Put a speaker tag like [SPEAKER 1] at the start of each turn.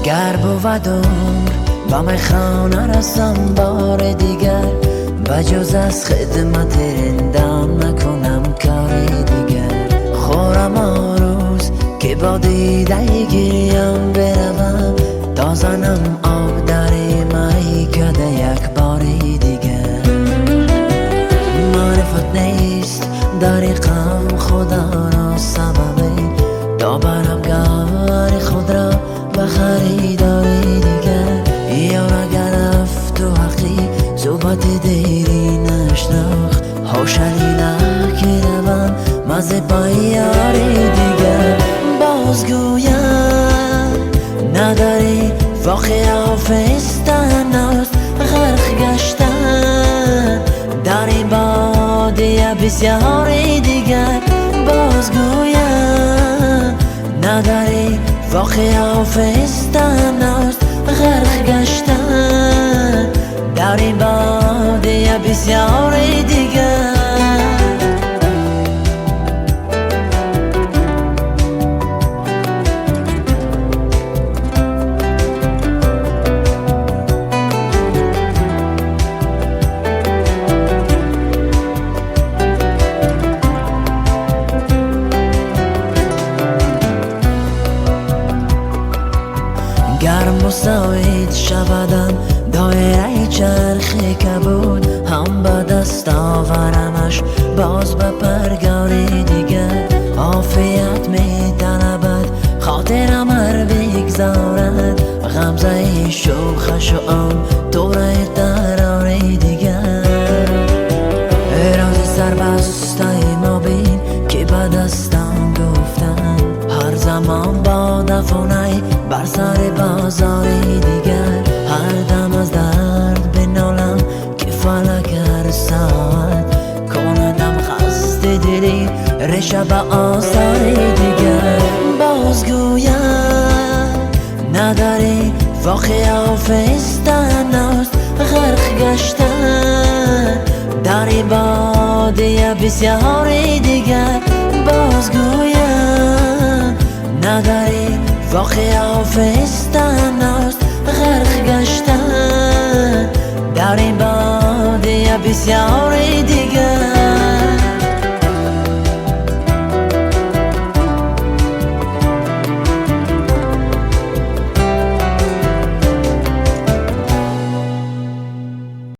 [SPEAKER 1] گر بود عمر با میخوان رسم بار دیگر بجز از خدمت رندم نکنم کاری دیگر خورم آروز که با دیده گیریم بروم تا زنم آب در میکده یک باری دیگر معرفت نیست دریقم خدا را سببی تا برم گاری خود را به خریداری دیگر یار گرفت و حقی صحبت دیری نشناخت حوشلی که روم مزه با یاری دیگر بازگویم نداری واقع آفستن است غرق گشتن در این بادیه بسیاری دیگر بازگویم نداری واقع آفستن است غرق گشتن در این بادیه بسیاری دیگر گر مساعد شودم دایره چرخی که بود هم به دست آورمش باز به پرگاری دیگر عافیت می طلبد خاطرم هر بگذارد غمزه شوخش و آن طوره قراری دیگر راز سربسته ما بین که به دستم گفتن هر زمان با دفونه بر سر بازاری دیگر هر دم از درد بنالم که فلک هر ساعت کندم خست دلی رشه به آثاری دیگر بازگویم نداری واقع آفستن است غرق گشتن در این بادیه بسیاری دیگر بازگویم نداری واقع آفستن است غرق گشتن در این بادیه بسیاری دیگر